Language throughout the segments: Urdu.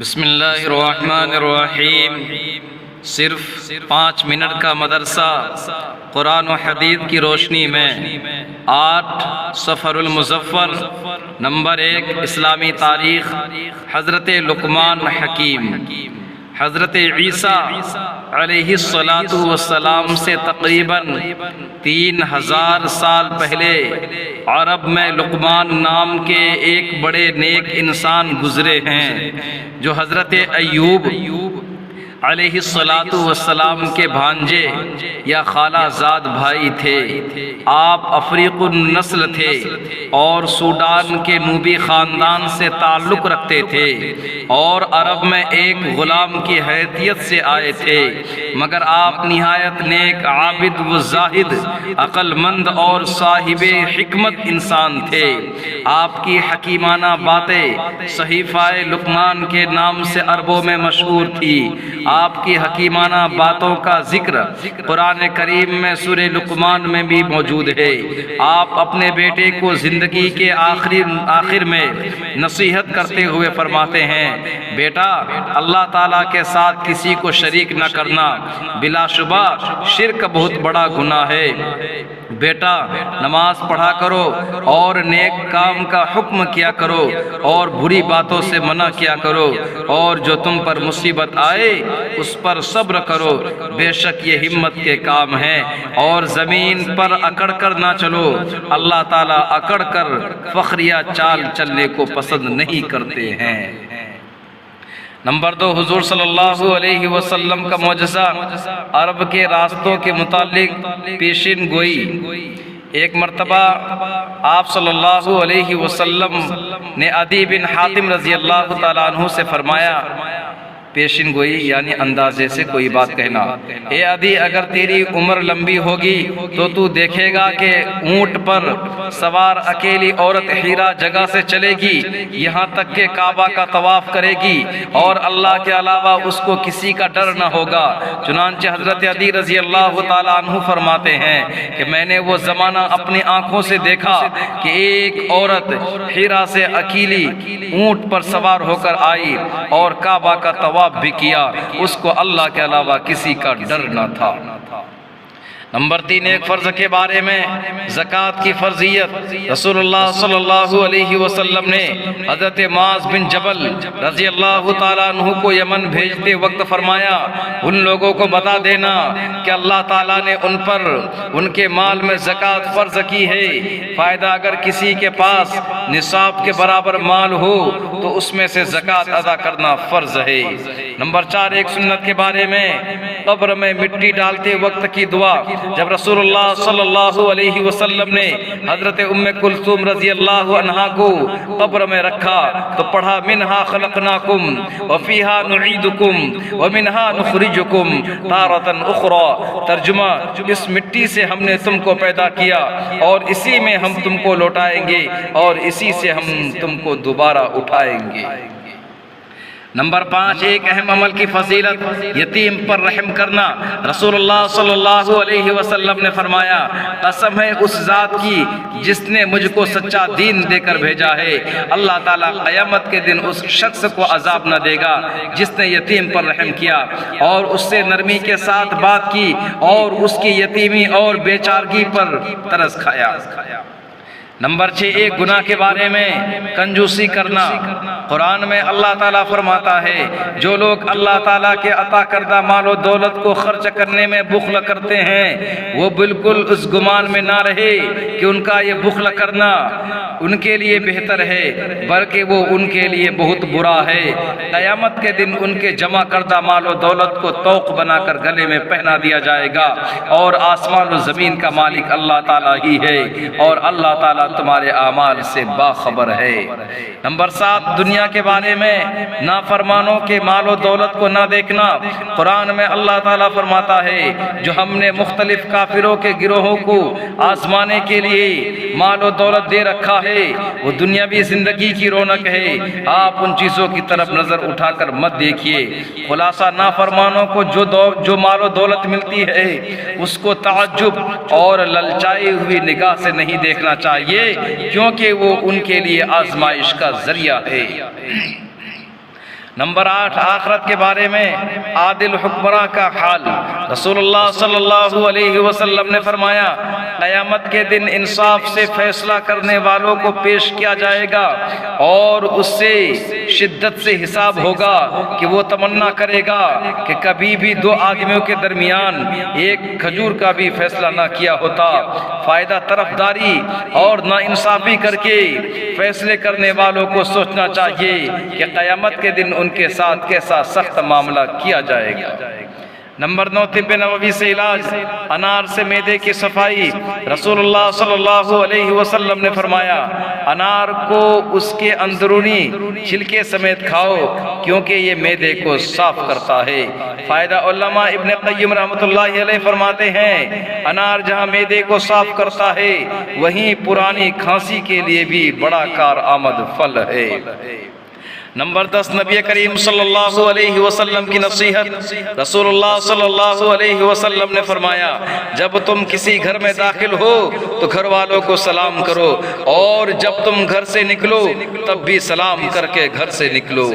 بسم اللہ الرحمن الرحیم۔ صرف 5 منٹ کا مدرسہ قرآن و حدیث کی روشنی میں 8 صفر المظفر نمبر 1 اسلامی تاریخ حضرت لقمان حکیم۔ حضرت عیسیٰ علیہ السلام سے تقریباً 3000 سال پہلے عرب میں لقمان نام کے ایک بڑے نیک انسان گزرے ہیں جو حضرت ایوب علیہ السلام کے بھانجے یا خالہ زاد بھائی تھے۔ آپ افریق النسل تھے اور سوڈان کے نوبی خاندان سے تعلق رکھتے تھے اور عرب میں ایک غلام کی حیثیت سے آئے تھے، مگر آپ نہایت نیک، عابد و زاہد، عقل مند اور صاحب حکمت انسان تھے۔ آپ کی حکیمانہ باتیں صحیفہ لقمان کے نام سے عربوں میں مشہور تھی۔ آپ کی حکیمانہ باتوں کا ذکر قرآن کریم میں سورہ لقمان میں بھی موجود ہے۔ آپ اپنے بیٹے کو زندگی کے آخر میں نصیحت کرتے ہوئے فرماتے ہیں، بیٹا، اللہ تعالیٰ کے ساتھ کسی کو شریک نہ کرنا، بلا شبہ شرک بہت بڑا گناہ ہے۔ بیٹا، نماز پڑھا کرو اور نیک کام کا حکم کیا کرو اور بری باتوں سے منع کیا کرو، اور جو تم پر مصیبت آئے اس پر صبر کرو، بے شک یہ ہمت کے کام ہیں۔ اور زمین پر اکڑ کر نہ چلو، اللہ تعالیٰ اکڑ کر فخریہ چال چلنے کو پسند نہیں کرتے ہیں۔ نمبر 2 حضور صلی اللہ علیہ وسلم کا معجزہ عرب کے راستوں کے متعلق پیشین گوئی۔ ایک مرتبہ آپ صلی اللہ علیہ وسلم نے عدی بن حاتم رضی اللہ تعالیٰ عنہ سے فرمایا، پیشین گوئی یعنی اندازے سے کوئی بات کہنا، اے عدی، اگر تیری عمر لمبی ہوگی تو دیکھے گا کہ اونٹ پر سوار اکیلی عورت حیرہ جگہ سے چلے گی یہاں تک کہ کعبہ کا طواف کرے گی، اور اللہ کے علاوہ اس کو کسی کا ڈر نہ ہوگا۔ چنانچہ حضرت عدی رضی اللہ تعالیٰ عنہ فرماتے ہیں کہ میں نے وہ زمانہ اپنی آنکھوں سے دیکھا کہ ایک عورت حیرہ سے اکیلی اونٹ پر سوار ہو کر آئی اور کعبہ کا طواف بھی کیا، اس کو اللہ کے علاوہ کسی کا ڈر نہ تھا۔ نمبر 3 ایک فرض کے بارے میں زکوٰۃ کی فرضیت۔ رسول اللہ صلی اللہ علیہ وسلم نے حضرت معاذ بن جبل رضی اللہ تعالیٰ عنہ کو یمن بھیجتے وقت فرمایا، ان لوگوں کو بتا دینا کہ اللہ تعالیٰ نے ان پر ان کے مال میں زکوٰۃ فرض کی ہے۔ فائدہ، اگر کسی کے پاس نصاب کے برابر مال ہو تو اس میں سے زکوٰۃ ادا کرنا فرض ہے۔ نمبر 4 ایک سنت کے بارے میں قبر میں مٹی ڈالتے وقت کی دعا۔ جب رسول اللہ صلی اللہ علیہ وسلم نے حضرت ام کلثوم رضی اللہ عنہا کو قبر میں رکھا تو پڑھا، منہا خلقناکم وفیہا نعیدکم ومنہا نخرجکم تارۃ اخری۔ ترجمہ، اس مٹی سے ہم نے تم کو پیدا کیا اور اسی میں ہم تم کو لوٹائیں گے اور اسی سے ہم تم کو دوبارہ اٹھائیں گے۔ نمبر 5 ایک اہم عمل کی فضیلت، یتیم پر رحم کرنا۔ رسول اللہ صلی اللہ علیہ وسلم نے فرمایا، قسم ہے اس ذات کی جس نے مجھ کو سچا دین دے کر بھیجا ہے، اللہ تعالیٰ قیامت کے دن اس شخص کو عذاب نہ دے گا جس نے یتیم پر رحم کیا اور اس سے نرمی کے ساتھ بات کی اور اس کی یتیمی اور بیچارگی پر ترس کھایا۔ نمبر 6 ایک گناہ کے بارے میں کنجوسی کرنا۔ قرآن میں اللہ تعالیٰ فرماتا ہے، جو لوگ اللہ تعالیٰ کے عطا کردہ مال و دولت کو خرچ کرنے میں بخل کرتے ہیں وہ بالکل اس گمان میں نہ رہے کہ ان کا یہ بخل کرنا ان کے لیے بہتر ہے، بلکہ وہ ان کے لیے بہت برا ہے۔ قیامت کے دن ان کے جمع کردہ مال و دولت کو طوق بنا کر گلے میں پہنا دیا جائے گا، اور آسمان و زمین کا مالک اللہ تعالیٰ ہی ہے، اور اللہ تعالیٰ تمہارے اعمال سے باخبر ہے۔ نمبر 7 دنیا کے بارے میں نافرمانوں کے مال و دولت کو نہ دیکھنا۔ قرآن میں اللہ تعالیٰ فرماتا ہے، جو ہم نے مختلف کافروں کے گروہوں کو آزمانے کے لیے مال و دولت دے رکھا ہے وہ دنیاوی زندگی کی رونق ہے، آپ ان چیزوں کی طرف نظر اٹھا کر مت دیکھیے۔ خلاصہ، نافرمانوں کو جو مال و دولت ملتی ہے اس کو تعجب اور للچائی ہوئی نگاہ سے نہیں دیکھنا چاہیے، کیونکہ وہ ان کے لیے آزمائش کا ذریعہ ہے۔ نمبر 8، آخرت کے بارے میں عادل حکمراں کا حال۔ رسول اللہ صلی اللہ علیہ وسلم نے فرمایا، قیامت کے دن انصاف سے فیصلہ کرنے والوں کو پیش کیا جائے گا اور اس سے شدت سے حساب ہوگا کہ وہ تمنا کرے گا کہ کبھی بھی دو آدمیوں کے درمیان ایک کھجور کا بھی فیصلہ نہ کیا ہوتا۔ فائدہ طرفداری اور ناانصافی کر کے فیصلے کرنے والوں کو سوچنا چاہیے کہ قیامت کے دن ان کے ساتھ کیسا سخت معاملہ کیا جائے گا۔ نمبر 9، طب نبوی سے علاج، انار سے معدے کی صفائی۔ رسول اللہ صلی اللہ علیہ وسلم نے فرمایا، انار کو اس کے اندرونی چھلکے سمیت کھاؤ کیونکہ یہ معدے کو صاف کرتا ہے۔ فائدہ، علامہ ابن قیم رحمۃ اللہ علیہ فرماتے ہیں، انار جہاں معدے کو صاف کرتا ہے وہیں پرانی کھانسی کے لیے بھی بڑا کارآمد پھل ہے۔ نمبر 10، نبی کریم صلی اللہ علیہ وسلم کی نصیحت۔ رسول اللہ صلی اللہ علیہ وسلم نے فرمایا، جب تم کسی گھر میں داخل ہو تو گھر والوں کو سلام کرو، اور جب تم گھر سے نکلو تب بھی سلام کر کے گھر سے نکلو۔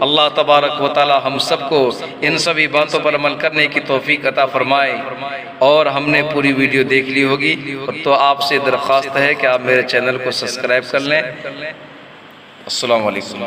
اللہ تبارک و تعالی ہم سب کو ان سبھی باتوں پر عمل کرنے کی توفیق عطا فرمائے۔ اور ہم نے پوری ویڈیو دیکھ لی ہوگی تو آپ سے درخواست ہے کہ آپ میرے چینل کو سبسکرائب کر لیں۔ السلام علیکم۔